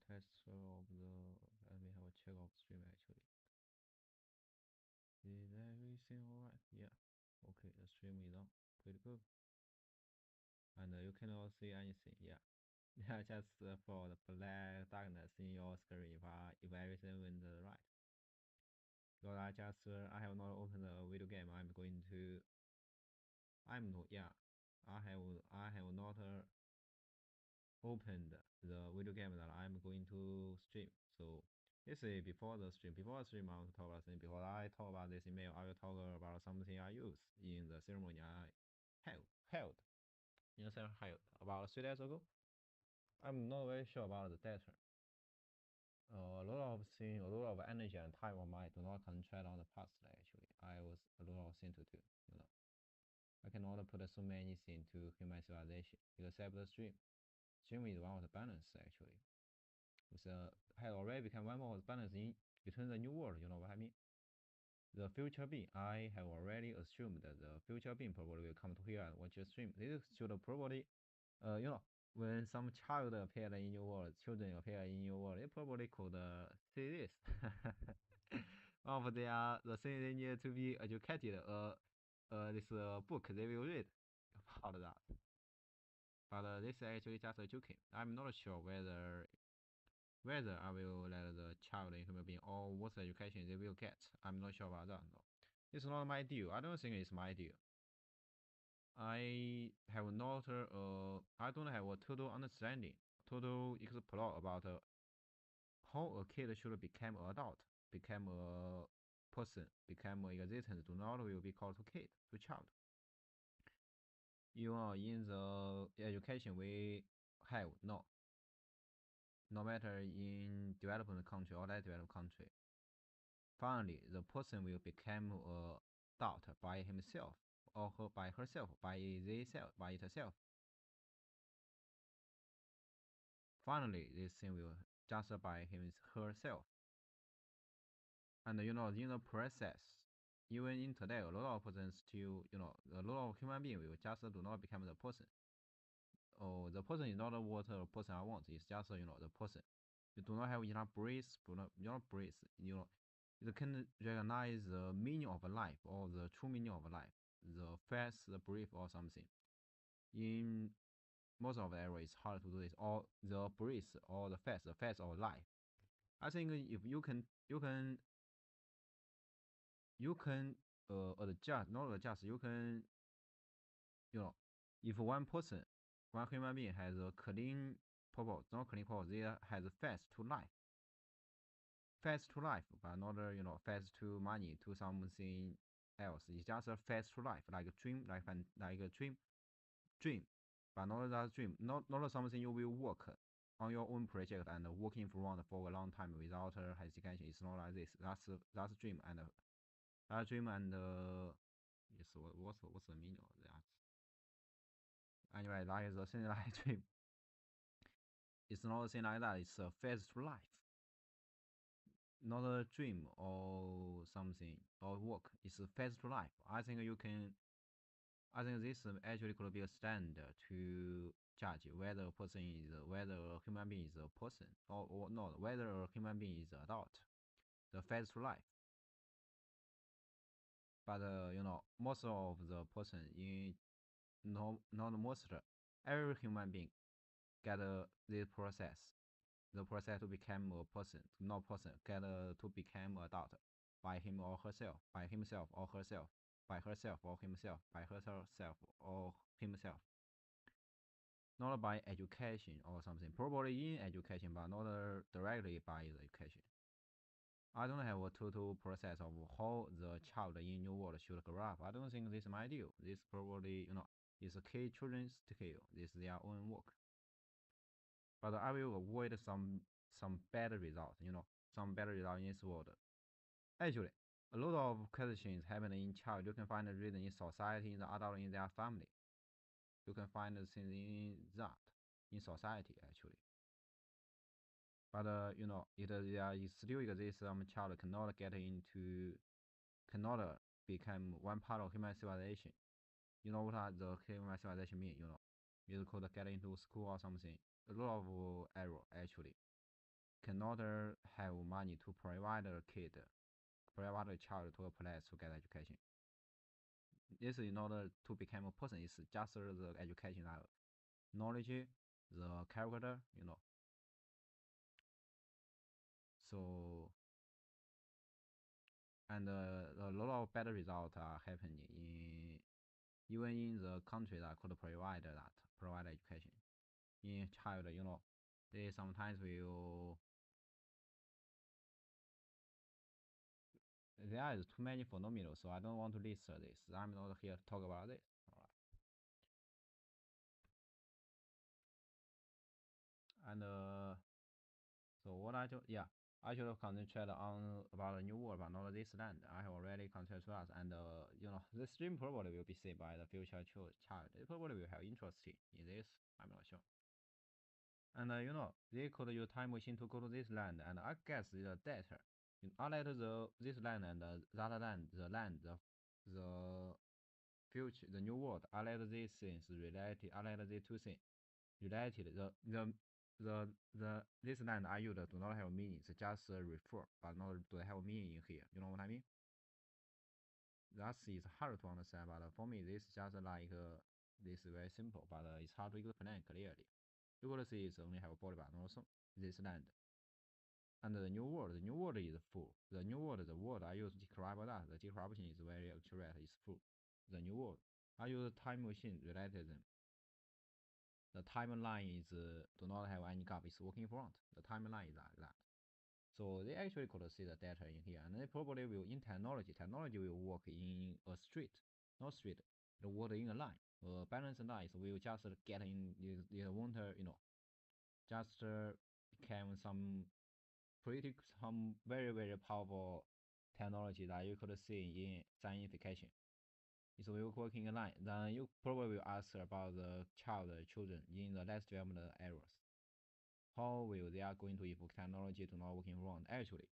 test of the, let me have a check of stream actually. Is everything alright? Yeah. Okay, the stream is on. Pretty good. And you cannot see anything. Yeah. Yeah, just for the black darkness in your screen if everything went right. Because I have not opened the video game. I'm not, yeah. I have not opened the video game that I'm going to stream. So this is before the stream. Before the stream, I want to talk about something. Before I talk about this email, I will talk about something I use in the ceremony I held in the ceremony held about 3 days ago. I'm not very sure about the data. A lot of things, a lot of energy and time of mine do not concentrate on the past. Actually, I was a lot of things to do. I cannot put so many things to human civilization except the stream. Stream is one of the balance actually. Had already become one of the balance in between the new world. You know what I mean? The future being, I have already assumed that the future being probably will come to here and watch the stream. This should probably, when some child appear in your world, children appear in your world, they probably could see this. One of the things they need to be educated. This book they will read about that. But this is actually just a joking. I'm not sure whether I will let the child in human being or what education they will get. I'm not sure about that. No. It's not my deal. I don't think it's my deal. I have not I don't have a total understanding, total explore about how a kid should become an adult, become a person, become an existence. Do not will be called to kid, to child. In the education we have no matter in developing country or less developed country. Finally, the person will become a adult by himself or by herself, by itself. Finally, this thing will just by herself. And in the process, even in today, a lot of persons still, a lot of human beings will just do not become the person. Oh, the person is not what a person I want. It's just the person. You do not have enough breath, you can recognize the meaning of life or the true meaning of life, the fast, the brief or something. In most of the areas, it's hard to do this, or the brief or the fast of life. I think if you can adjust, not adjust, you can, if one human being has a clean purpose, not clean purpose, they has fast to life, but not fast to money, to something else. It's just a fast to life, like a dream, like a dream, but not that dream, not something you will work on your own project and working for a long time without hesitation. It's not like this. That's dream and yes, what's the meaning of that? Anyway, that is a thing like dream. It's not a thing like that. It's a phase to life, not a dream or something or work. It's a phase to life. I think this actually could be a standard to judge whether a human being is a person or not, whether a human being is an adult. The phase to life. But most of the person in not most every human being get this process. The process to become a person, not person, get to become adult by him or herself, by himself or herself, by herself or himself, by herself or himself. Not by education or something, probably in education, but not directly by the education. I don't have a total process of how the child in your world should grow up. I don't think this is my ideal. This probably, is a key children's skill. This is their own work. But I will avoid some bad results, some bad results in this world. Actually, a lot of questions happen in child. You can find the reason in society, in the adult, in their family. You can find the things in that, in society, actually. But there is still exists some child cannot become one part of human civilization. You know what the human civilization mean? You could get into school or something. A lot of error actually. cannot have money to provide a child to a place to get education. This is not to become a person, it's just the education knowledge, the character, So, and a lot of bad results are happening even in the country that could provide education. In child, they sometimes will. There is too many phenomena, so I don't want to list this. I'm not here to talk about this. Alright. And so what I should have concentrated on about the new world, but not this land. I have already concentrated us, and the stream probably will be seen by the future child. It probably will have interest in this. I'm not sure. And they could use time machine to go to this land, and I guess the data. I let this land and that land, the future, the new world. I let these things related. I let these two things related. This land I used do not have meaning. It's just refer, but not do have meaning in here. You know what I mean? That is hard to understand, but for me, this just like this is very simple, but it's hard to explain clearly. You could see it's only have a body, but also this land. And the new world is full. The new world, the word I use to describe that, the description is very accurate, it's full. The new world. I use time machine related them. The timeline is do not have any gap, it's working front. The timeline is like that. So they actually could see the data in here, and they probably will in technology. Technology will work in a street, not street. It will work in a line. Balance lines will just get in. You won't just become some very very powerful technology that you could see in scientification. It will work in a line. Then you probably will ask about the children in the less developed areas. How will they are going to evolve technology to not working wrong? Actually,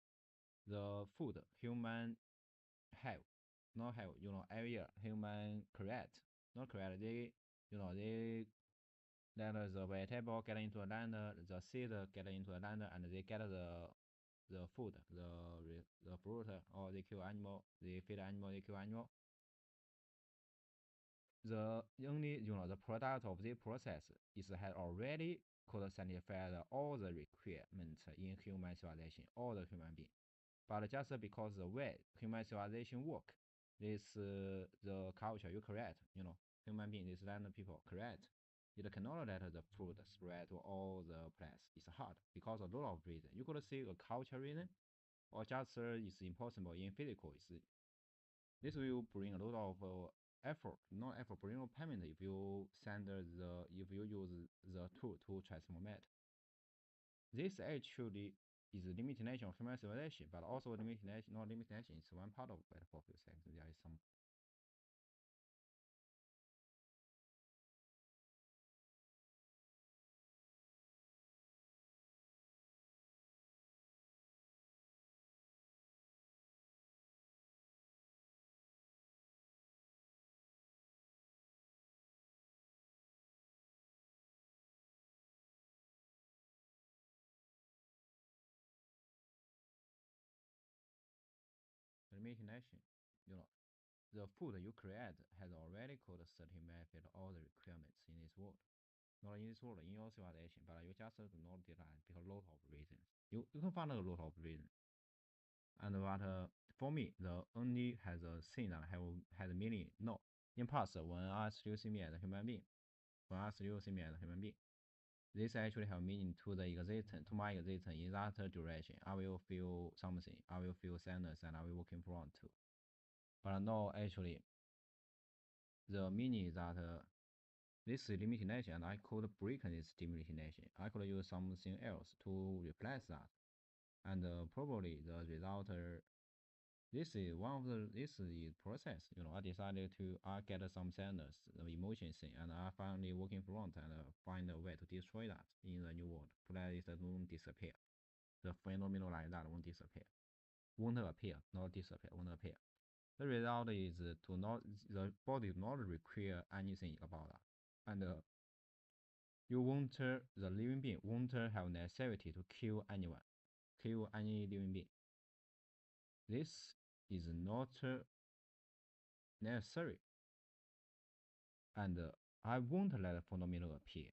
the food human have, not have, every year human create, not create. They let the vegetable get into the land, the seed get into the land, and they get the food, the fruit, or they kill animal, they feed animal, they kill animal. The only the product of this process is had already could satisfy all the requirements in human civilization, all the human being. But just because the way human civilization work, this the culture you create, human being, this land people create, it cannot let the fruit spread to all the place. It's hard because of a lot of reasons. You could see a culture reason, or just it's impossible in physical. This will bring a lot of effort, not effort, bring a payment if you if you use the tool to transform it. This actually is a limitation of human civilization, but also a limitation, not limitation, it's one part of it for a few seconds. There is some. Limitation, the food you create has already called a certain method all the requirements in this world. Not in this world, in your civilization, but you just do not design because a lot of reasons. You can find a lot of reasons. And what for me, the only has a thing that has meaning. No, in past when I still see me as a human being, this actually have meaning to the existence, to my existence in that duration. I will feel something. I will feel sadness, and I will work in front too. But no, actually, the meaning is that this is limitation, and I could break this limitation. I could use something else to replace that, and probably the result. This is the process. I decided to get some sadness, the emotion thing, and I finally working front and find a way to destroy that in the new world. Please don't disappear. The phenomenon like that won't disappear, won't appear, not disappear, won't appear. The result is the body do not require anything about that, and you won't the living being won't have necessity to kill anyone. KU any living being. This is not necessary, and I won't let fundamental appear.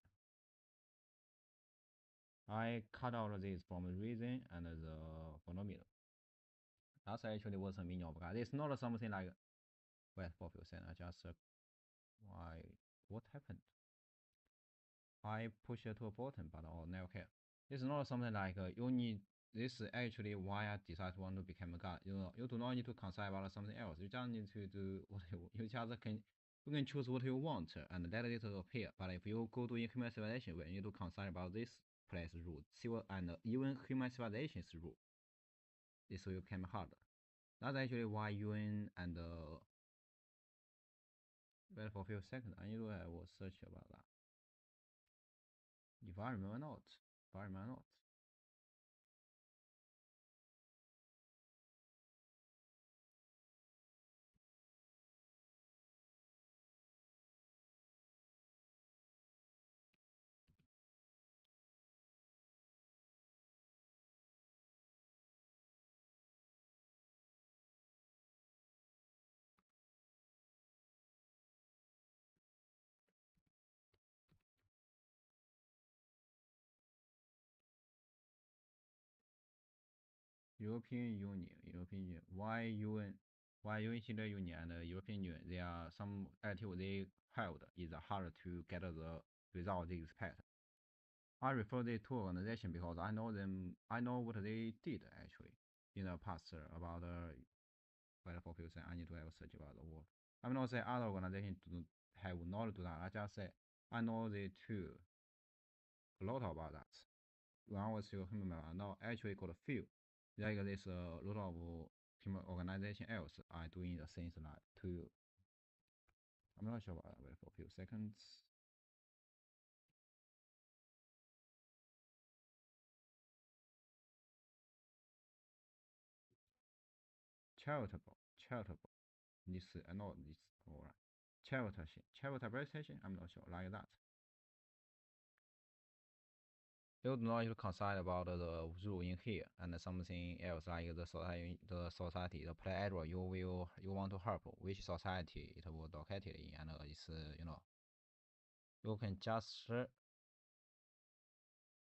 I cut out this from the reason and the fundamental. That's actually what's the meaning of God. It's not something like, wait for a few seconds. I just why what happened? I push it to a button, but I'll never care. It's not something like you need. This is actually why I decided to want to become a god. You do not need to concern about something else. You just need to do what you just can. You can choose what you want and let it appear. But if you go to human civilization, we need to concern about this place rule. Civil and even human civilization's rule. This will become hard. That's actually why UN and wait for a few seconds. I need to have a search about that. If I remember not. European Union, why United Union and European Union, there are some activity they held is hard to get the result they expect. I refer the two organization because I know them. I know what they did actually in the past about well, for people I need to have a search about the world. I'm not saying other organizations do have not do that. I just say I know the two a lot about that. When I was still human, I know actually got a few. Like this a lot of human organization else are doing the things like too. I'm not sure about that. Wait for a few seconds. Charitable. This I know this or charitable station. I'm not sure like that. You do not need to concern about the rule in here and something else like the society, the play area you want to help, which society it will locate in, and it's you can just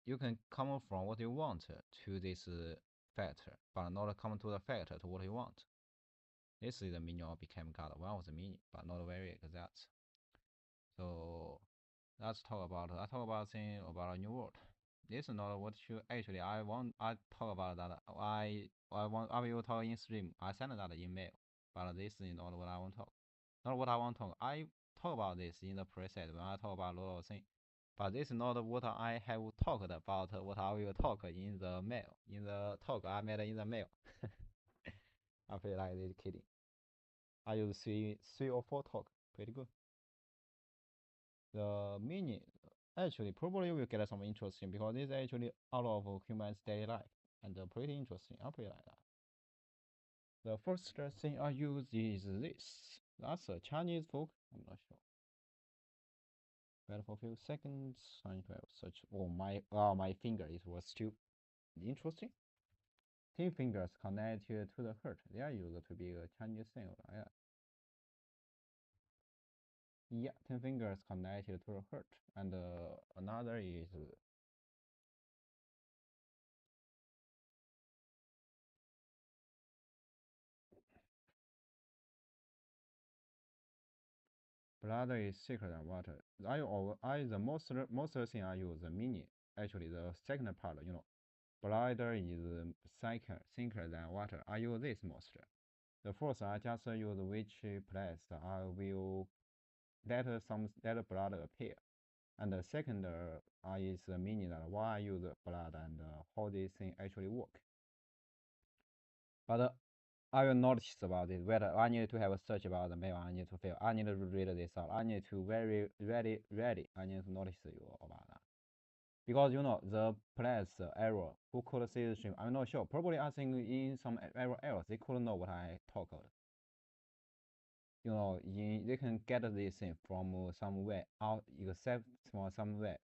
you can come from what you want to this factor, but not come to the factor to what you want. This is the meaning of became God. One of the meaning, but not very exact. So let's talk about thing about a new world. This is not what you actually I want. I talk about that. I will talk in stream. I send that email, but this is not what I want to talk. Not what I want to talk. I talk about this in the preset when I talk about a lot of things. But this is not what I have talked about. What I will talk in the mail. In the talk I made in the mail. I feel like this kidding. I use three or four talk. Pretty good. The meaning actually probably will get some interesting because it's actually out of human's daily life and pretty interesting. I feel like that. The first thing I use is this. That's a Chinese folk. I'm not sure. Wait for a few seconds. I need to have such. Oh my finger. It was too interesting. 10 fingers connected to the heart. They are used to be a Chinese thing. Yeah, 10 fingers connected to the heart. And another is blood is thicker than water. The most thing I use the meaning. Actually, the second part, blood is thicker than water. I use this most. The first, I just use which place I will let blood appear. And the second is the meaning that why I use blood and how this thing actually work. But I will notice about it. Whether I need to have a search about the mail, I need to fill. I need to read this out. I need to very ready. I need to notice you about that. Because the place error who could see the stream, I'm not sure. Probably I think in some error else they couldn't know what I talk about. They can get this thing from somewhere out, except from somewhere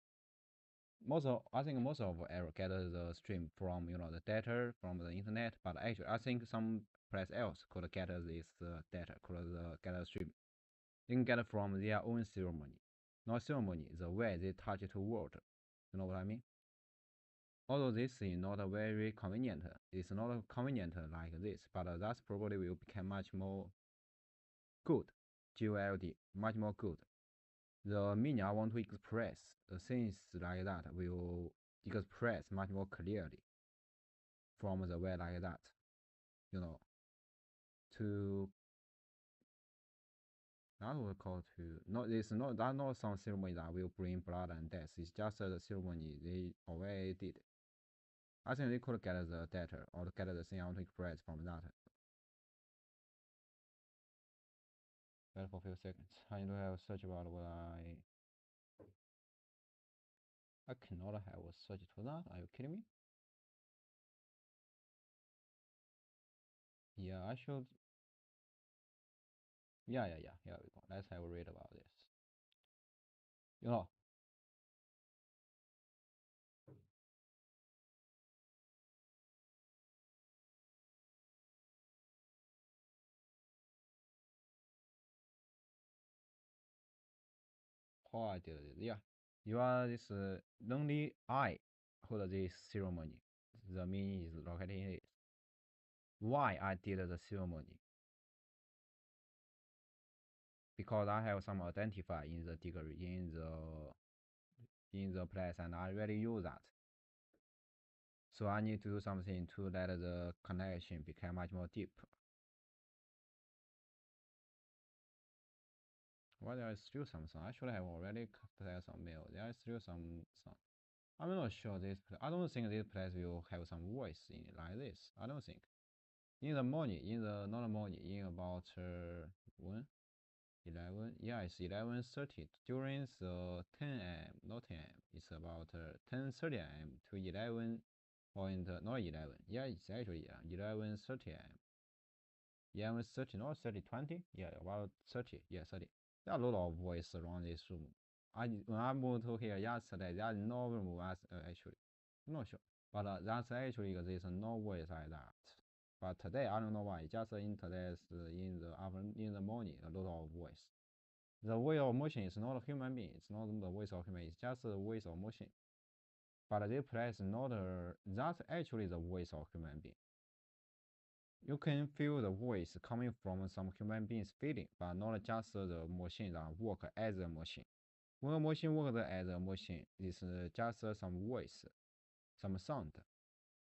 I think most of error get the stream from the data from the internet, but actually I think some place else could get this data, could get a stream. They can get it from their own ceremony, not ceremony, the way they touch to water. You know what I mean? Although this is not very convenient, it's not convenient like this, but that's probably will become much more good. GOLD, much more good. The meaning I want to express, things like that will express much more clearly from the way like that, to that will call to not this not that not some ceremony that will bring blood and death. It's just the ceremony they already did. I think they could get the data or get the thing I want to express from that. Wait for a few seconds. I need to have a search about what I cannot have a search to that. Are you kidding me? Yeah, I should. Yeah. Here we go. Let's have a read about this. You know, how I did it. Yeah, you are this only I hold this ceremony. The meaning is located in it. Why I did the ceremony? Because I have some identifier in the degree in the place, and I already use that. So I need to do something to let the connection become much more deep. Well, there is still something. I should have already played some mail. There is still some. I'm not sure this. I don't think this place will have some voice in it like this. I don't think. In the morning, in the normal morning, in about 1, 11, yeah, it's 11:30. During the 10 a.m., not 10 a.m., it's about 10:30 a.m. to 11 point, not 11. Yeah, it's actually 11:30 a.m. 11:30, not 30, 20? Yeah, about 30. Yeah, 30. There are a lot of voice around this room. When I moved to here yesterday, there is no room actually. I'm not sure. But that's actually there's no voice like that. But today, I don't know why. Just in today's in the morning, a lot of voice. The voice of motion is not a human being. It's not the voice of human. It's just the voice of motion. But this place not that's actually the voice of human being. You can feel the voice coming from some human being's feeling, but not just the machine that work as a machine. When a machine works as a machine, it's just some voice, some sound,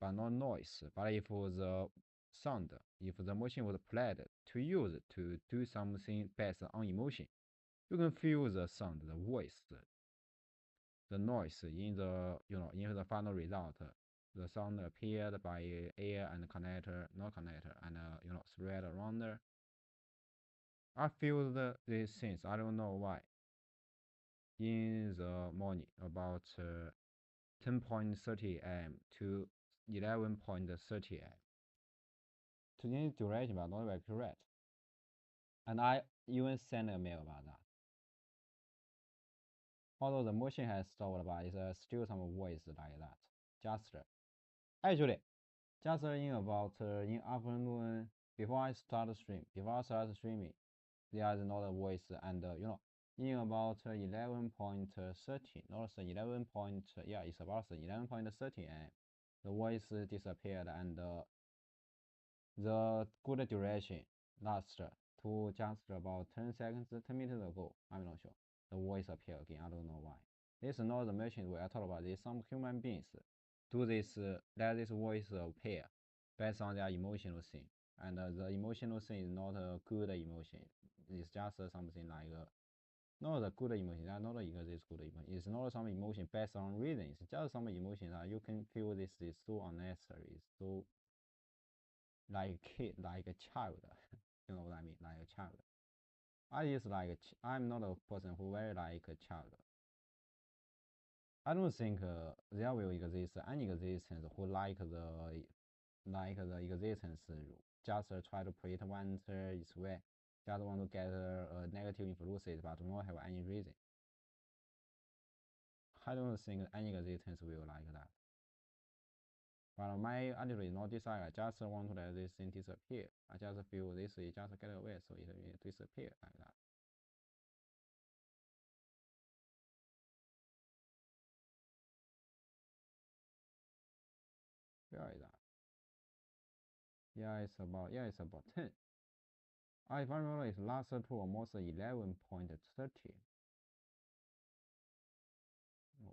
but not noise. But if the sound, if the machine was played to use to do something based on emotion, you can feel the sound, the voice, the noise in the final result. The sound appeared by air and connector, not connector, and thread around there. I feel these things. I don't know why. In the morning, about 10:30 a.m. to 11:30 a.m. To the duration, but not very correct. And I even sent a mail about that. Although the motion has stopped, but it's still some voice like that. Just actually, just in about in afternoon before I start streaming, there is not a voice, and in about 11:30, not 11 point, yeah, it's about 11:30 am. The voice disappeared, and the good duration lasts to just about 10 seconds, 10 minutes ago. I'm not sure. The voice appeared again. I don't know why. This is not the machine we are talking about. This some human beings do this, let this voice appear based on their emotional thing. And the emotional thing is not a good emotion. It's just something like not a good emotion. That not because it's good emotion. It's not some emotion based on reason. It's just some emotion that you can feel this is so unnecessary, so like a kid, like a child. You know what I mean? Like a child. I'm not a person who very like a child. I don't think there will exist any existence who like the existence just try to prevent its way, just want to get negative influences but do not have any reason. I don't think any existence will like that. But my attitude is not decided. I just want to let this thing disappear. I just feel this is just get away, so it will disappear like that. Where is that? Yeah, it's about 10. If I remember, it's last to almost 11.30.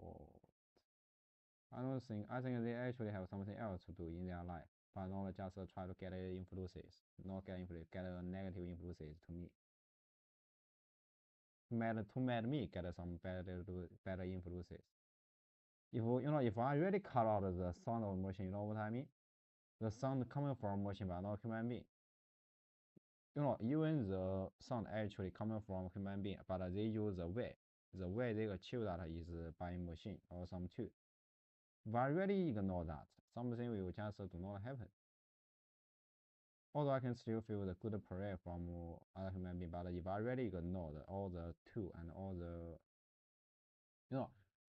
Oh, I think they actually have something else to do in their life, but not just try to get influences, not get negative influences to me. To mad me get some better influences. If I really cut out the sound of machine, you know what I mean? The sound coming from machine but not human being. Even the sound actually coming from human being, but they use the way they achieve that is by machine or some tool. If I really ignore that, something will just do not happen. Although I can still feel the good prayer from other human being, but if I really ignore all the tool and all the,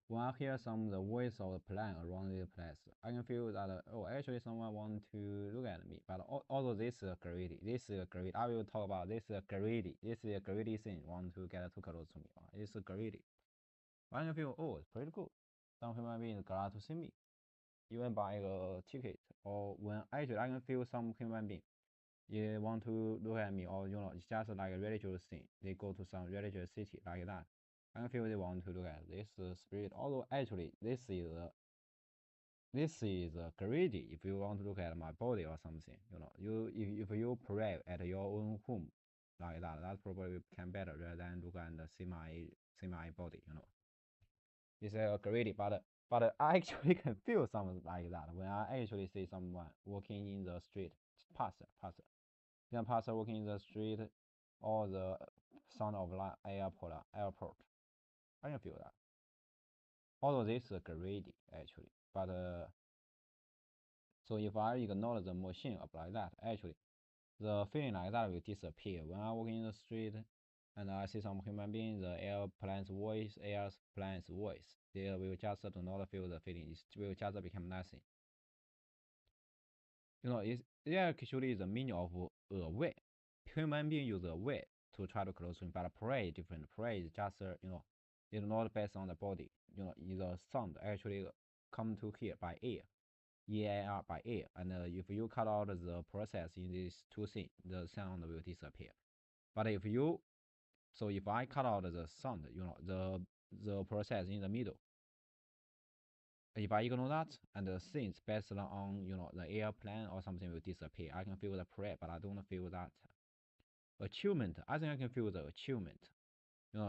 when I hear the voice of the plan around the place, I can feel that actually someone want to look at me. But although this is greedy, I will talk about this greedy thing want to get too close to me. It's greedy. I can feel it's pretty good. Some human beings glad to see me, even buy a ticket, or when actually I can feel some human being you want to look at me, or it's just like a religious thing. They go to some religious city like that. I feel they want to look at this spirit. Although actually this is greedy. If you want to look at my body or something, if you pray at your own home like that probably can better rather than look and see my body. It's greedy, but I actually can feel something like that when I actually see someone walking in the street, passer. Then passer walking in the street, or the sound of airport. I can feel that. Although this is greedy actually, but so if I ignore the machine apply that, actually the feeling like that will disappear. When I walk in the street and I see some human being, the airplane's voice, they will just do not feel the feeling. It will just become nothing. It actually is the meaning of a way. Human being use a way to try to close him, but prey is different. Prey is just it's not based on the body. Is a sound actually come to here by air, EAR by air, and if you cut out the process in these two things, the sound will disappear. But if I cut out the sound, the process in the middle. If I ignore that and the things based on the airplane or something will disappear, I can feel the prey, but I don't feel that achievement. I think I can feel the achievement.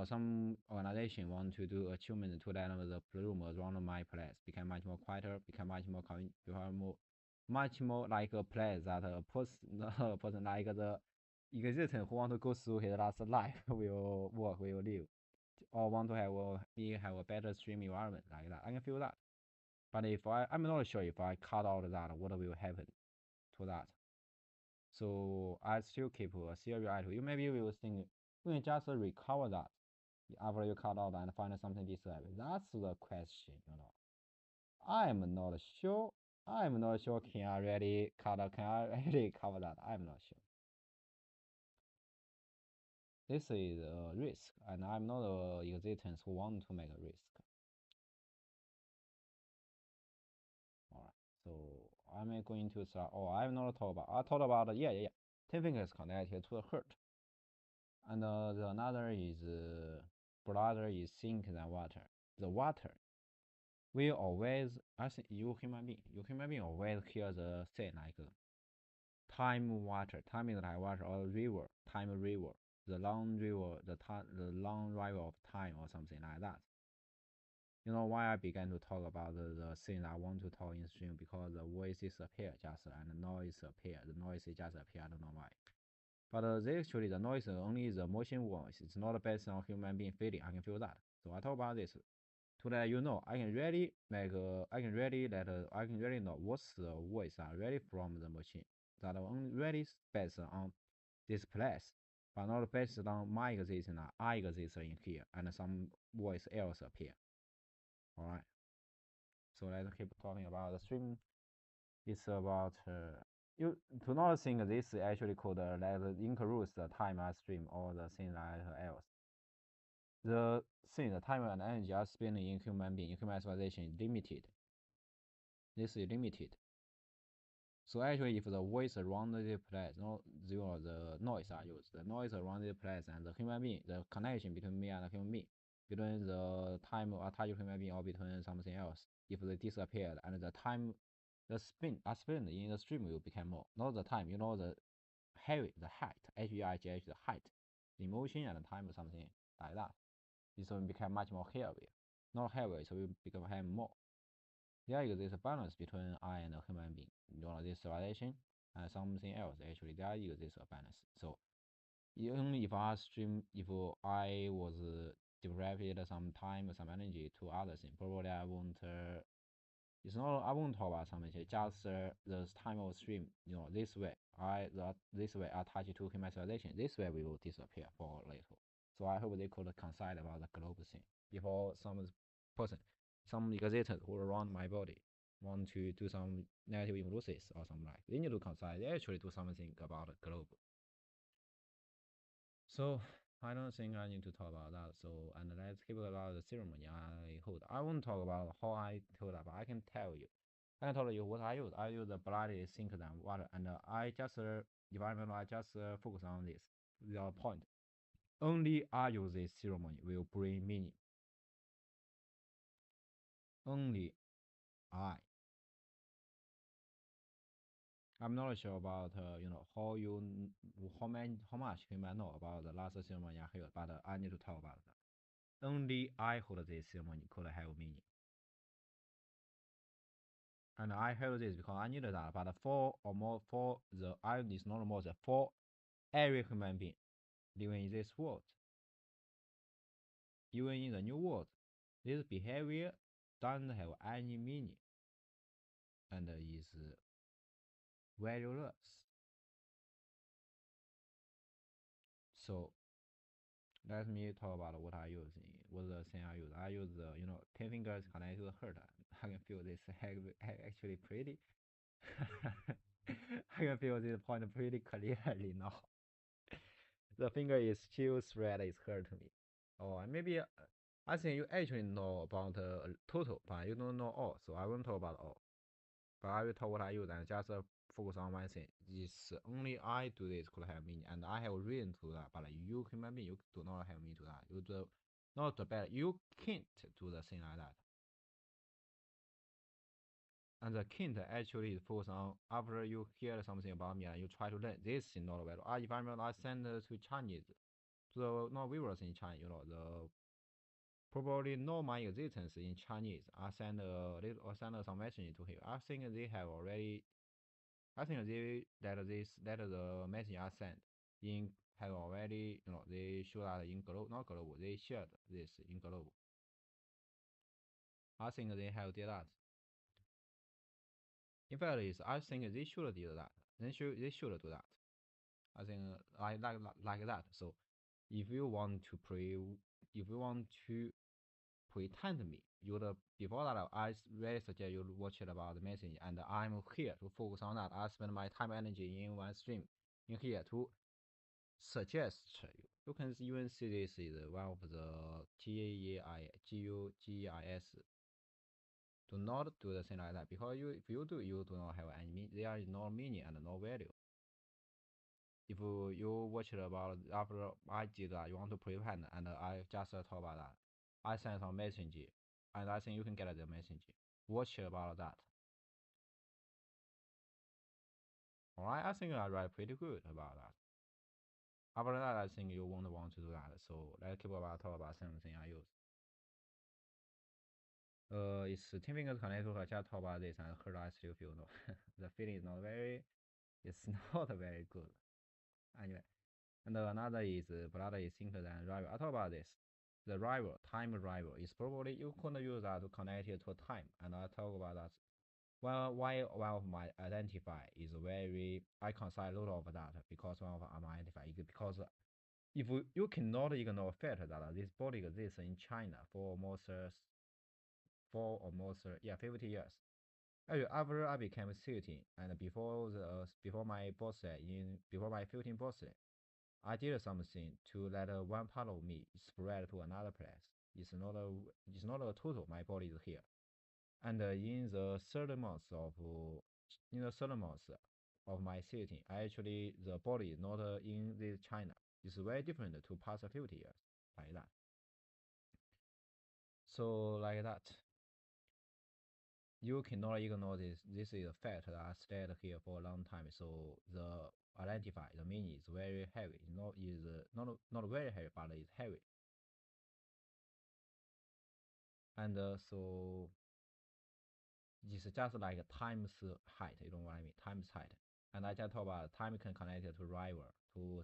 Some organization want to do achievement to let the room around my place become much more quieter, become much more like a place that a person like the existence who want to go through his last life will live, or want to have a better stream environment like that. I can feel that. But if I'm not sure if I cut out that, what will happen to that. So I still keep a serious attitude. Maybe you will think you can just recover that after you cut out and find something different. That's the question. I'm not sure. I'm not sure. Can I really can I really cover that? I'm not sure. This is a risk, and I'm not a existence who want to make a risk. Alright, so I'm going to start. I'm not talk about. I talked about 10 fingers connected to the heart, and the another is brother is sink than water. The water will always. I think you human being always hear the say like time water, time is like water or river, time river, the long river, the long river of time or something like that. Why I began to talk about the thing I want to talk in stream, because the voices appear just and the noise appear. The noise just appear. I don't know why. But actually the noise is only the motion voice. It's not based on human being feeling. I can feel that. So I talk about this to let you know. I can really know what's the voice are really from the machine. That only really based on this place, but not based on my existence. I exist in here, and some voice else appear. All right. So let's keep talking about the stream. It's about you do not think this actually could increase the time as stream or the thing like else. The thing, the time and energy are spending in human being, in human civilization is limited. This is limited. So actually, if the voice around the place, no, zero, the noise are used. The noise around the place and the human being, the connection between me and the human being, between the time or touch human being or between something else, if they disappeared and the time, the spin, I spent in the stream will become more. Not the time, the heavy, the height, H-E-I-G-H, the height, the emotion and the time or something like that. It will become much more heavy. Not heavy, so it will become more. There is a balance between I and a human being. This civilization and something else. Actually, there is a balance. So even if I stream, if I was devoted some time, some energy to other things, probably I won't. It's not. I won't talk about something. Just the time of stream. This way. This way I touch to human civilization. This way we will disappear for a little. So I hope they could consider about the global thing before some person, some existence who around my body want to do some negative influences or something like. They need to consider. They actually do something about the globe. So I don't think I need to talk about that. So and let's keep about the ceremony I hold. I won't talk about how I hold up. I can tell you. I can tell you what I use. I use the bloody sink than water, and I just environmental. I just focus on this. The point. Only I use this ceremony will bring meaning. Only I. I'm not sure about how much you might know about the last ceremony I held, but I need to talk about that. Only I hold this ceremony could have meaning. And I held this because I needed that, but for the I is not more than for every human being living in this world, even in the new world, this behavior doesn't have any meaning and is valueless. So let me talk about what I use. What the thing I use? I use the 10 fingers connected to the heart. I can feel this actually pretty. I can feel this point pretty clearly now. The finger is still thread is hurt me. Or maybe I think you actually know about total, but you don't know all. So I won't talk about all. But I will talk what I use and just focus on one thing. It's only I do this could have meaning, and I have reason to that. But you human being, you do not have meaning to that. You do not the better. You can't do the thing like that. And the can't actually is focus on after you hear something about me and you try to learn. This is not well. If I send to Chinese, to the not viewers in China, the probably know my existence in Chinese. I send some message to him. I think they have already. I think that the message I sent in have already they show that in global not global they shared this in global. I think they have did that. In fact, I think they should do that. They should do that. I think I like that. So if you want to if you want to pretend me. Before that, I really suggest you watch it about the message, and I'm here to focus on that. I spend my time and energy in one stream in here to suggest you. You can even see this is one of the GUGIS. Do not do the thing like that because if you do, you do not have any meaning. There is no meaning and no value. If you watch it about after I did that, you want to prevent, and I just talk about that. I sent some message, and I think you can get the message. Watch about that. Alright, I think I write pretty good about that. After that, I think you won't want to do that. So let's keep about talk about something I use. It's 10 fingers connected to her. Just talk about this, and her I still feel no. The feeling is not very. It's not very good. Anyway. And another is blood is simpler than rival. I talk about this. The rival, time rival, is probably you could use that to connect it to time. And I talk about that. Well, why one of my identify is very I consider a lot of that because one of my identify is because if you cannot ignore fact that this body exists in China for almost for almost 50 years. Actually, after I became a citizen and before my birthday, before my 15th birthday, I did something to let one part of me spread to another place. It's not a total. My body is here, and in the third month of my citizen, actually the body is not in this China. It's very different to past 50 years like that. So like that, you cannot ignore this. This is a fact that I stayed here for a long time. So the identify the meaning is very heavy. Not very heavy, but it's heavy. And so it's just like times height. You know what I mean? Times height. And I just talk about time can connect to river to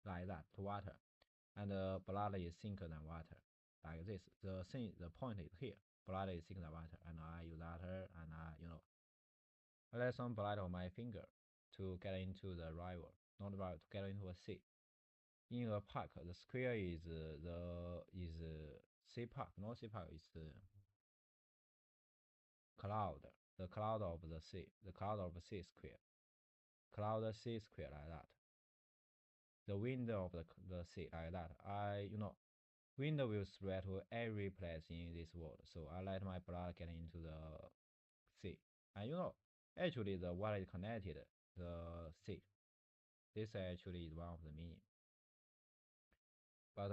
like that to water, and blood is thicker than water, like this. The point is here. Blood is thicker than water, and I use water, and I let some blood on my finger to get into the river, not river, to get into a sea. In a park, the square is sea park, not sea park is cloud, the cloud of the sea, the cloud of the sea square, cloud sea square like that. The wind of the sea like that. Wind will spread to every place in this world. So I let my blood get into the sea. And actually the water is connected the sea. This actually is one of the meaning. But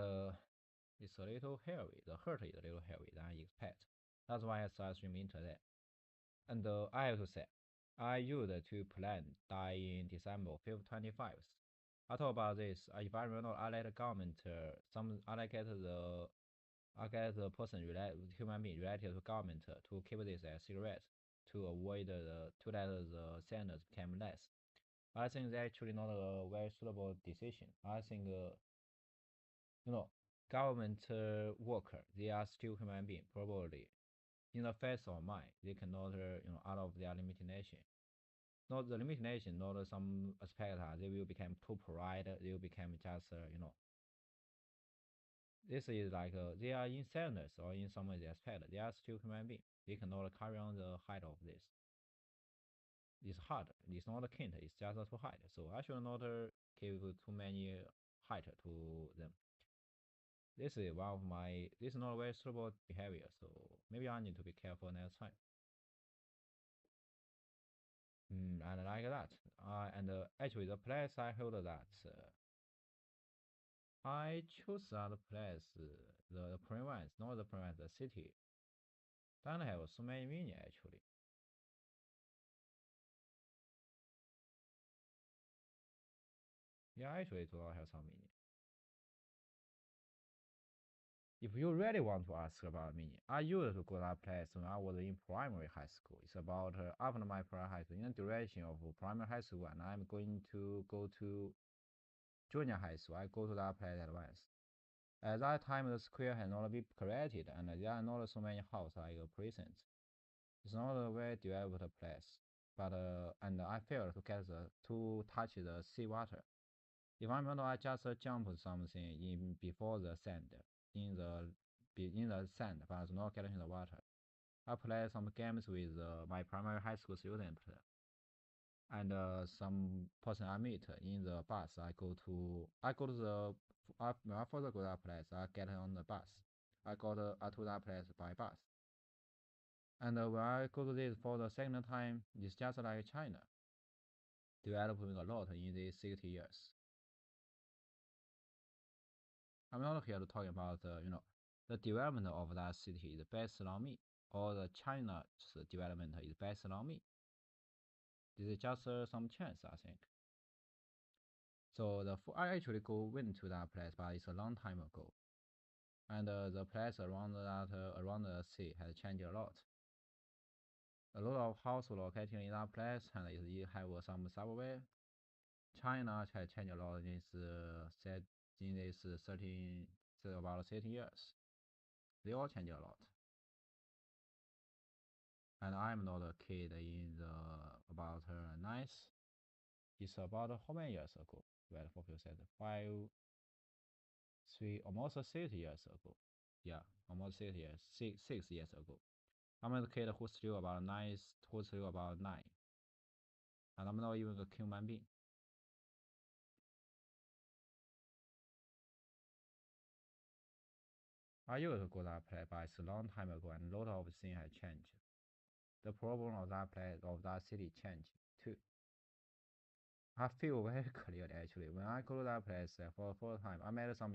it's a little heavy. The hurt is a little heavy than I expect. That's why I started swimming today. And I have to say, I used to plan die in December 25th. I talk about this. If I remember, I let the government I get the human being related to government to keep this as cigarette to avoid to let the sentence become less. I think it's actually not a very suitable decision. I think you know government worker they are still human being probably in the face of mind they cannot out of their limitation. Not the limitation, not some aspect they will become too pride. They will become just this is like they are in sadness or in some aspect. They are still human beings. They cannot carry on the height of this. It's hard. It's not a kint. It's just too high. So I should not give too many height to them. This is one of my. This is not very suitable behavior. So maybe I need to be careful next time. And like that. And actually, the place I hold that. I choose that place, the province, not the province, the city. Don't have so many meaning actually. Yeah, actually it will have some meaning. If you really want to ask about meaning, I used to go to that place when I was in primary high school. It's about after my primary high school, in the duration of primary high school, and I'm going to go to junior high school. I go to that place at once. At that time, the square had not been created, and there are not so many houses like a prison. It's not a very developed place, but and I failed to get to touch the sea water. If I remember, I just jump something in before the sand in the sand, but I was not getting in the water. I play some games with my primary high school student and some person I meet in the bus. I go to the when I first go to that place. I get on the bus. I to that place by bus. And when I go to this for the second time, it's just like China, developing a lot in these 60 years. I'm not here to talk about the development of that city is based on me, or the China's development is based on me. This is just some chance, I think. So I actually went to that place, but it's a long time ago, and the place around the sea has changed a lot. A lot of houses located in that place, and it have some subway. China has changed a lot in this 13 about 30 years. They all change a lot. And I'm not a kid in the about nice. It's about how many years ago? Well, 4%, 5, 3, almost 60 years ago. Yeah, almost 6 years, 6 years ago. I'm a kid who's still about 9, who's still about 9, and I'm not even a human being. I used to go that place, but it's a long time ago, and a lot of things have changed. The problem of that place, of that city, changed too. I feel very clear actually. When I go to that place for the first time, I made some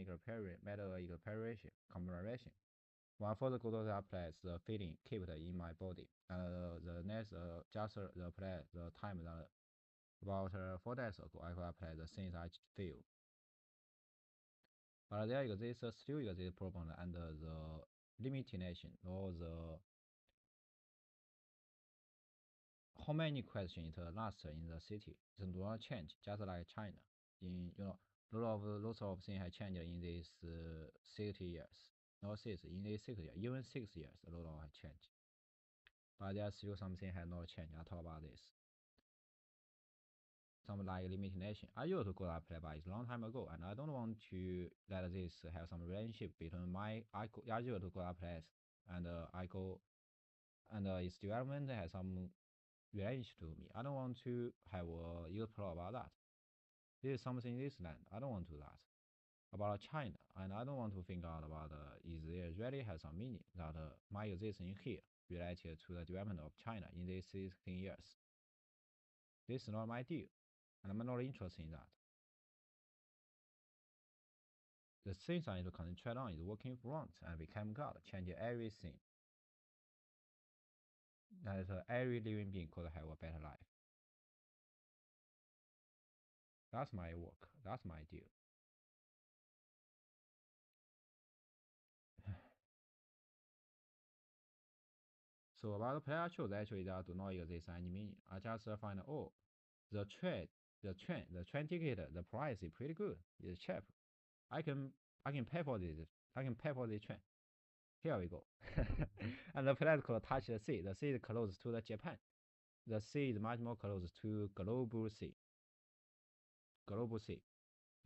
commemoration. When I first go to that place, the feeling kept in my body. And the next, just the place, the time that about 4 days ago, I go that place, the things I feel. But there exists still exists problem under the limitation or the how many questions it lasts in the city. It do not change, just like China. In lots of things have changed in these 60 years. Not six in these 6 years, even 6 years, a lot of have changed. But there's still something has not changed. I talk about this. Some like limitation. I used to go that play, but it's a long time ago, and I don't want to let this have some relationship between I used to go that place, and I go, and its development has some relationship to me. I don't want to have a useful about that. This is something in this land. I don't want to do that. About China, and I don't want to think out about is there really has some meaning that my existence here related to the development of China in these 16 years. This is not my deal, and I'm not interested in that. The things I need to concentrate on is working front and become God, changing everything. That every living being could have a better life. That's my work. That's my deal. So about the player choose actually that do not exist any meaning. I just find the train ticket, the price is pretty good. It's cheap. I can I can pay for this. I can pay for this train. Here we go. And the planet could touch the sea. The sea is close to the Japan. The sea is much more close to global sea. Global sea.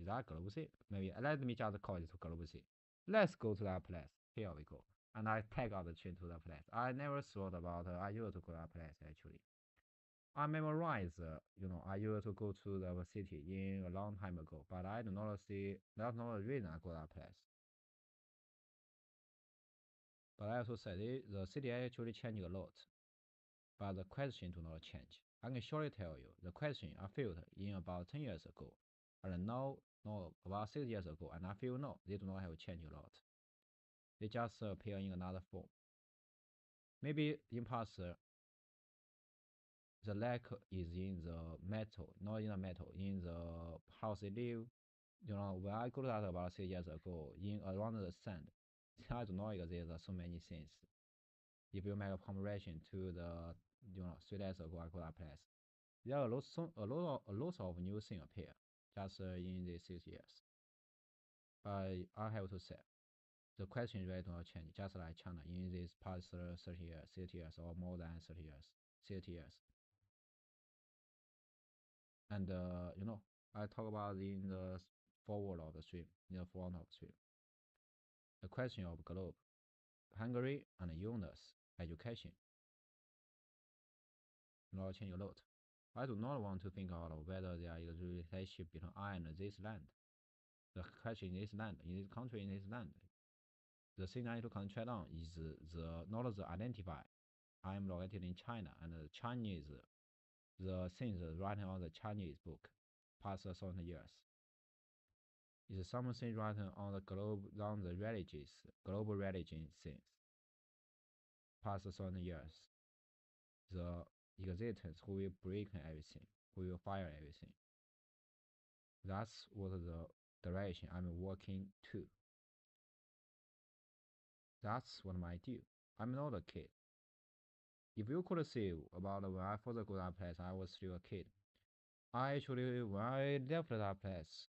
Is that global sea? Maybe let me just call it to global sea. Let's go to that place. Here we go. And I take out the train to the place. I never thought about I used to go to that place actually. I memorize, I used to go to the city in a long time ago, but I do not see, that's not the reason I go to that place. But I also said the city actually changed a lot, but the question do not change. I can surely tell you, the question I felt in about 10 years ago, and now, no, about 6 years ago, and I feel no, they do not have changed a lot. They just appear in another form. Maybe in past, the lack is in the metal, not in the metal, in the house they live. When I go to that about 6 years ago, in around the sand, I do not exist so many things. If you make a comparison to the 3 days ago I go that place, there are lots of new things appear just in these 6 years. But I have to say, the question really do not change, just like China in these past 30 years, 30 years or more than 30 years, 30 years. And I talk about in the forward of the stream, in the front of the stream, the question of globe, Hungary and Eunice, education, not change a lot. I do not want to think out of whether there is a relationship between I and this land. The question in this land, in this country, in this land, the thing I need to concentrate on is not the identify. I am located in China, and the Chinese, the things written on the Chinese book, past 1,000 years. Is something written on the globe, on the religions, global religion things, past 1,000 years. The existence who will break everything, who will fire everything. That's what the direction I'm working to. That's what I do. I'm not a kid. If you could see about when I first go to that place, I was still a kid. I actually, when I left that place,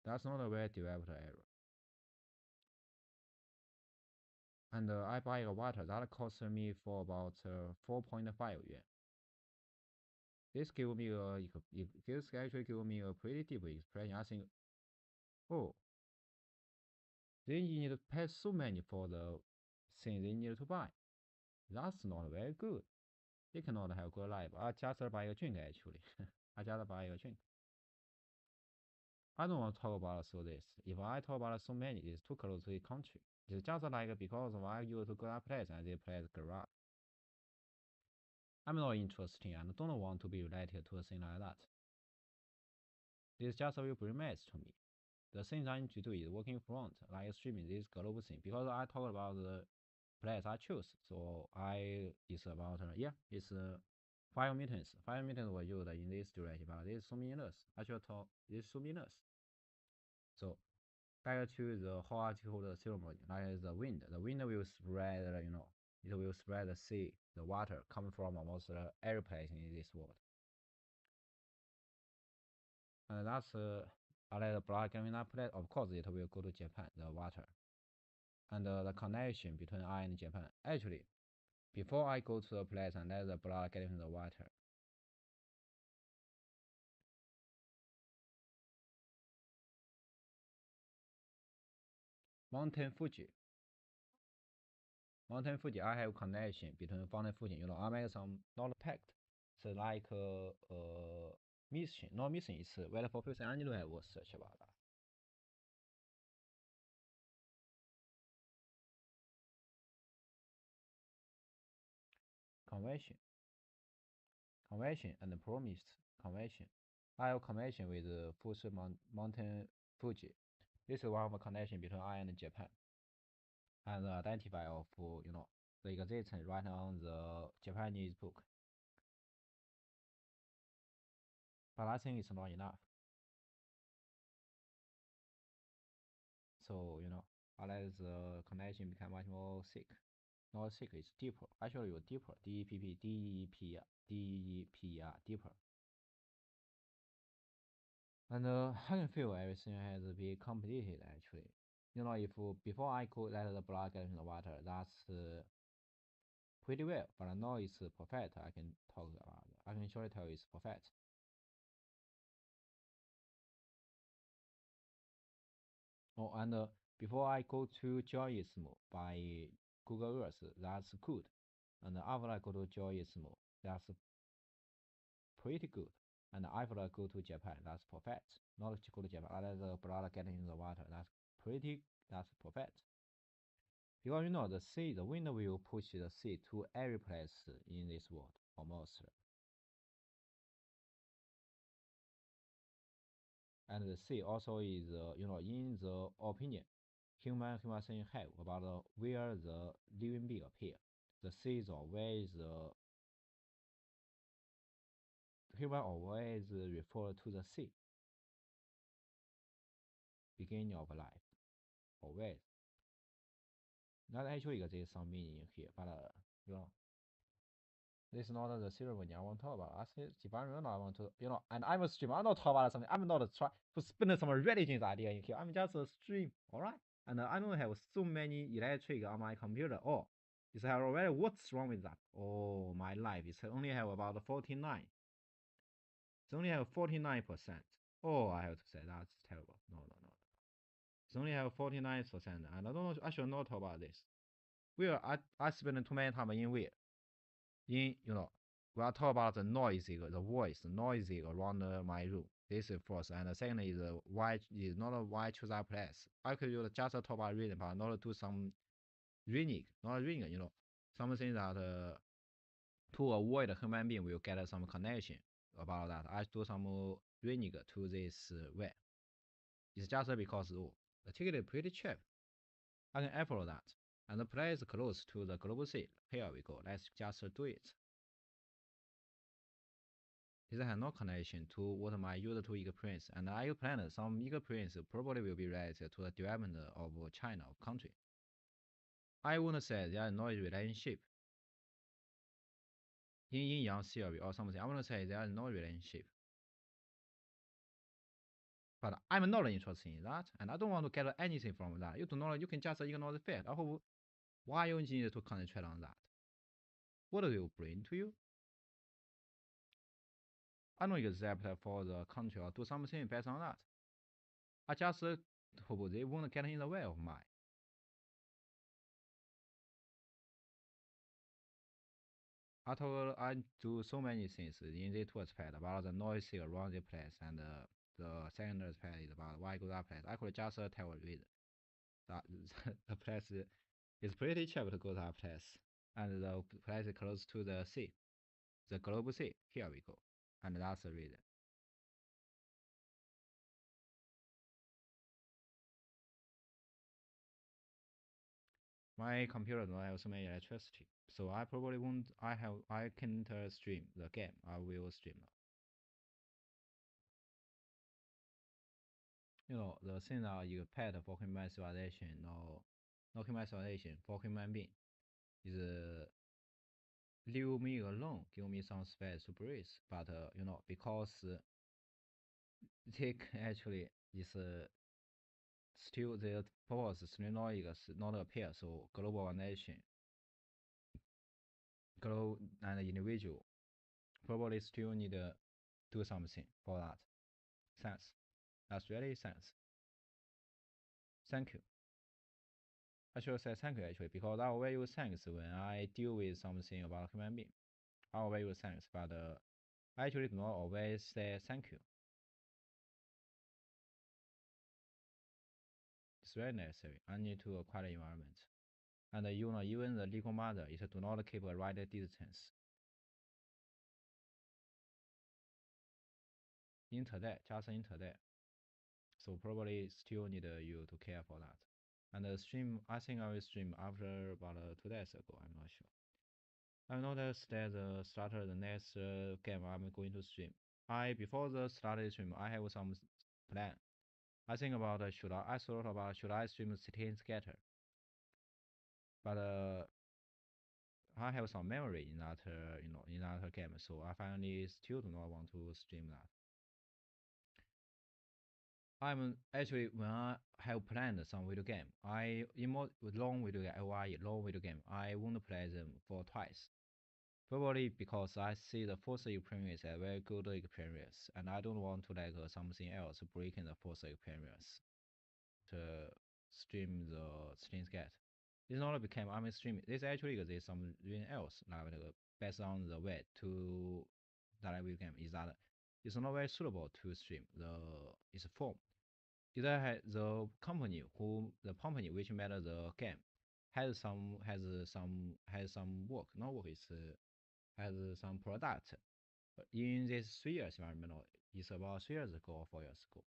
that's not a very developed area. And I buy a water that cost me for about 4.5 yuan. This give me this actually give me a pretty deep expression. I think, oh, they need to pay so many for the thing they need to buy. That's not very good. They cannot have good life. I just buy a drink actually. I just buy a drink. I don't want to talk about so this. If I talk about so many, it's too close to the country. It's just like because I use to good place and they play garage. I'm not interested and don't want to be related to a thing like that. This just will bring mess to me. The thing I need to do is working front, like streaming this global thing. Because I talk about the place I choose, so it's about it's 5 minutes. 5 minutes were used in this duration, but this is so meaningless. I should talk this so meaningless. So back to the how I hold the ceremony, like the wind. The wind will spread, it will spread the sea, the water coming from almost every place in this world. And that's like the blood coming up place. Of course, it will go to Japan, the water. And the connection between I and Japan. Actually, before I go to the place and let the blood get into the water, Mountain Fuji. Mountain Fuji, I have connection between Mountain Fuji. I make some not pact. So like mission, not mission. It's very popular. I need to have a search about that. Convention, convention, and promised convention. I have convention with Fuji Mountain Fuji. This is one of the connection between I and Japan. And identify of the existence right on the Japanese book. But I think it's not enough. So I let the connection become much more thick. Not thick, it's deeper. Actually, you're deeper. DEPP, DEP, DEPR, deeper. And I can feel everything has been completed actually. If before I could let the blood get in the water, that's pretty well. But now it's perfect. I can talk about it. I can surely tell it's perfect. Oh, and before I go to Joyismo by Google Earth, that's good. And after I go to Joyismo, that's pretty good. And after I go to Japan, that's perfect. Not to go to Japan, let the blood get in the water, that's perfect. Because the sea, the wind will push the sea to every place in this world, almost. And the sea also is, in the opinion human being have about where the living being appear. The sea is always human always refer to the sea, beginning of life, always. Not actually there's some meaning here, but this is not the ceremony I want to talk about. I say Japan I want to, and I'm a streamer. I'm not talking about something. I'm not trying to spin some religious idea in here. I'm just a stream, alright? And I don't have so many electric on my computer. Oh, it's already what's wrong with that? Oh, my life is only have about 49. It's only have 49%. Oh, I have to say that's terrible. No, no, no. It's only have 49%, and I don't know. I should not talk about this. I spend too many time in where we are talking about the noisy, the voice, noisy around my room. This is first, and second is why is not why choose that place. I could just talk about reading, but not do some reading, not reading. Something that to avoid human being will get some connection about that. I do some reading to this way. It's just because the ticket is pretty cheap. I can afford that. And the place is close to the global sea. Here we go. Let's just do it. This has no connection to what my user to experience, and I plan some experience probably will be related to the development of China or country. I wouldn't say there is no relationship. In yin yang theory or something, I wouldn't say there is no relationship. But I'm not interested in that, and I don't want to get anything from that. You do not, you can just ignore the fact. I hope why you need to concentrate on that. What will you bring to you? I don't accept for the country or do something based on that. I just hope they won't get in the way of mine. I do so many things in the first part about the noisy around the place, and the second part is about why go that place. I could just tell with that the place is pretty cheap to go to that place, and the place is close to the sea, the global sea. Here we go, and that's the reason. My computer don't have so many electricity, so I probably won't. I can't stream the game. I will stream. The thing that you pet for human civilization, no human civilization for human being is leave me alone, give me some space to breathe. But because they actually is still their purpose still not appear. So global nation, global and individual probably still need to do something for that. Thanks. That's really thanks. Thank you. I should say thank you actually because I always use thanks when I deal with something about human being. I always use thanks, but I actually do not always say thank you. It's very necessary. I need to acquire environment. And even the legal matter is do not keep a right distance. Just in today. So probably still need you to care for that. And the stream, I think I will stream after about 2 days ago. I'm not sure. I noticed that the starter the next game I'm going to stream. Before the started stream, I have some plan. I think about I thought about should I stream City Scatter, but I have some memory in that in that game, so I finally still do not want to stream that. I'm actually when I have planned some video game, I in more long video game, long video game, I won't play them for twice. Probably because I see the first experience a very good experience, and I don't want to like something else breaking the first experience to stream the stream get. It's not became I'm streaming. This actually is something else like based on the way to that video game is that it's not very suitable to stream the its form. Either the company which made the game has some work, not work is has some product. But in this 3 years environment, it's about 3 years ago or 4 years ago.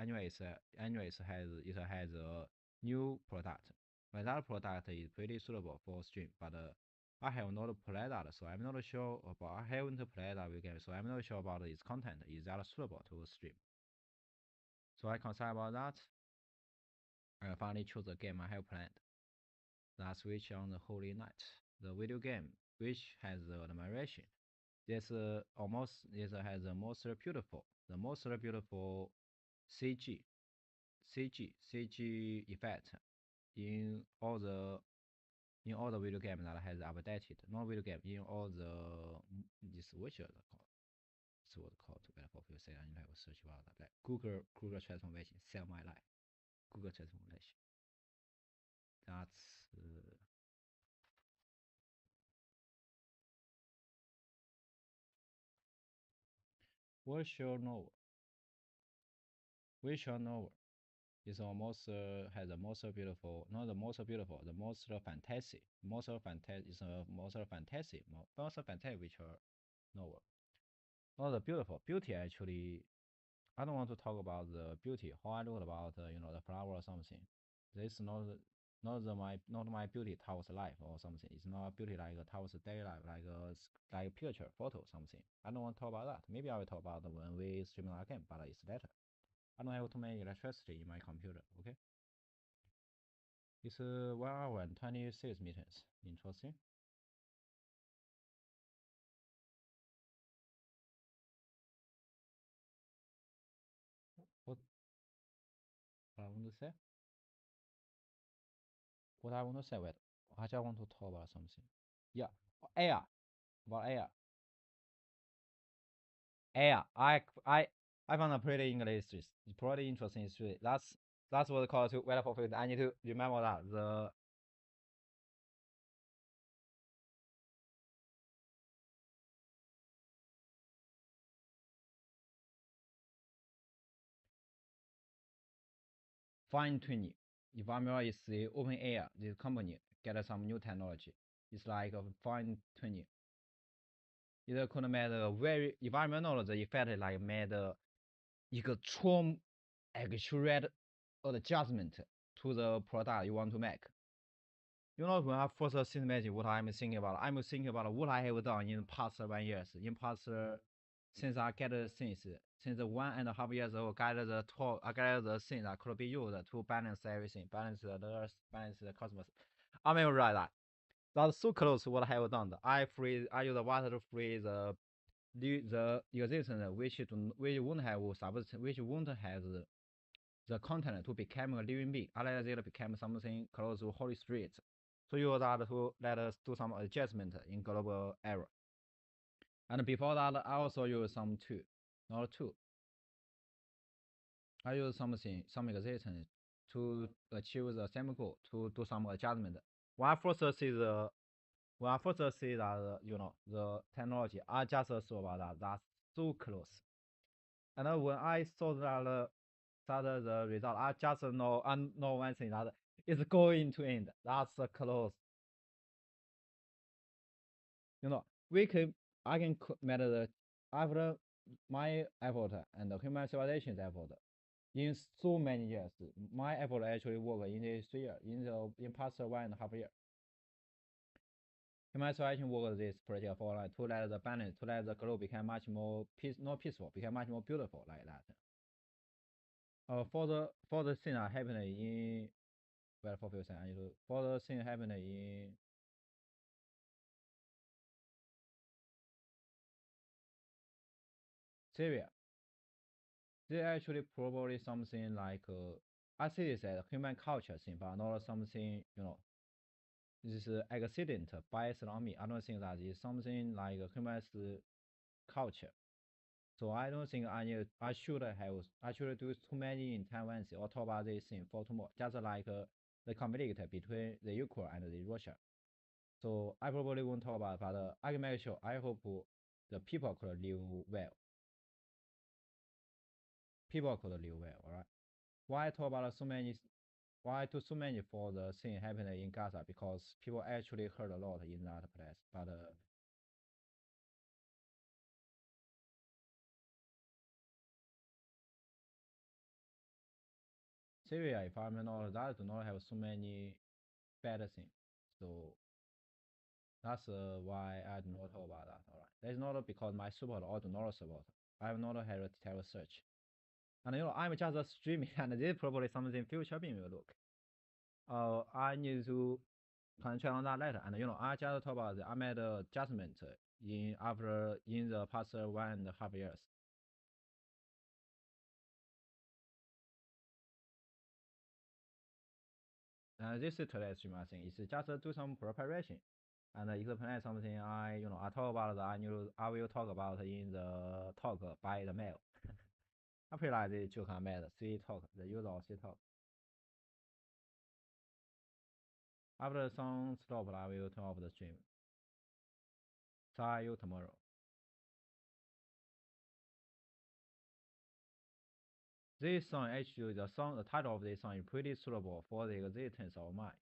Anyways it has a new product. But that product is pretty suitable for stream, but I have not played that, so I'm not sure about. I haven't played that game, so I'm not sure about its content. Is that suitable to stream? So I consider about that. I finally chose the game I have planned. That Switch on the Holy Night, the video game which has the narration. This has the most beautiful CG effect in all the video games that has updated. Not video game in all this which is called. It's what called together for you say and you have a search about that. Like Google transformation, save my life. Google transformation. That's virtual novel. Virtual novel is almost has the most beautiful, not the most beautiful, the most fantasy, most fantasy is a most fantasy, most fantasy virtual novel. Not the beautiful beauty actually. I don't want to talk about the beauty. How I wrote about the flower or something. This not my beauty towards life or something. It's not beauty like towards daily life, like picture, photo, something. I don't want to talk about that. Maybe I will talk about when we stream our game, but it's later. I don't have too many electricity in my computer. Okay. It's 1 hour and 26 minutes. Interesting. What I want to say? What I want to say? Wait, I just want to talk about something. Yeah, air. About air. Air. I found a pretty English. It's pretty interesting history. That's what called to weather for I need to remember that the fine tuning. If I'm is the OpenAI, this company get some new technology. It's like a fine tuning. It could make a very environmental the effect like made 一个超 accurate adjustment to the product you want to make. You know, when I first imagine what I'm thinking about what I have done in the past 1 years. In past, since I get things, since 1.5 years ago, I got the things that could be used to balance everything, balance the earth, balance the cosmos. I mean, right that. That's so close to what I have done. I use the water to freeze the existence which won't have substance, which won't have the content to become a living being, unless it become something close to Holy Street. So use that to let us do some adjustment in global error. And before that, I also use some tool, not tool. I use some existence to achieve the same goal, to do some adjustment. When I first see that the technology, I just saw about that. That's so close. And when I saw that the result, I just know one thing that it's going to end. That's close. I can measure the after my effort and the human civilization's effort in so many years. My effort actually work in this year, in past 1.5 years. Human civilization work this project for like to let the balance, to let the globe become much more not peaceful, become much more beautiful like that. For the thing that happened in for the thing happened in Syria. They actually probably something like I see this as human culture thing, but not something this accident by tsunami. I don't think that is something like human culture. So I don't think I should do too many in Taiwan or talk about this thing for tomorrow. Just like the conflict between the Ukraine and the Russia. So I probably won't talk about, but I can make sure. I hope the people could live well. People could live well, alright? Why talk about so many? Why do so many for the thing happening in Gaza? Because people actually hurt a lot in that place. But Syria, if I'm not, that do not have so many bad things. So that's why I do not talk about that. Alright, that's not because my support or do not support. I have not had a terrible search. And I'm just streaming, and this is probably something future being will look. I need to concentrate on that later. And I just talk about I made adjustment in the past 1.5 years. This is today's stream, I think. It's just do some preparation and explain something I talk about that I will talk about in the talk by the mail. I feel like the joke I made, C talk, the usual C talk. After some stop, I will turn off the stream. See you tomorrow. This song actually, the title of this song is pretty suitable for the existence of mine.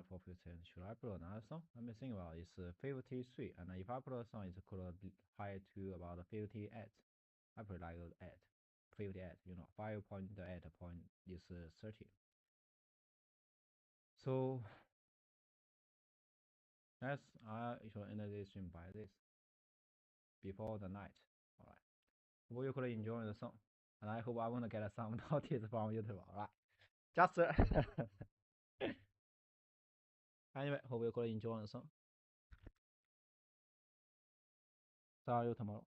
For 15, should I put another song? Let me think about it. It's 53, and if I put a song, it's could high to about 58. I put like 8, 58, 5.8 point is 30. So let's should end this stream by this before the night. Alright. Hope you could enjoy the song, and I hope I won't get some notice from YouTube. Alright. Just anyway, hope you could enjoy the song. See you tomorrow.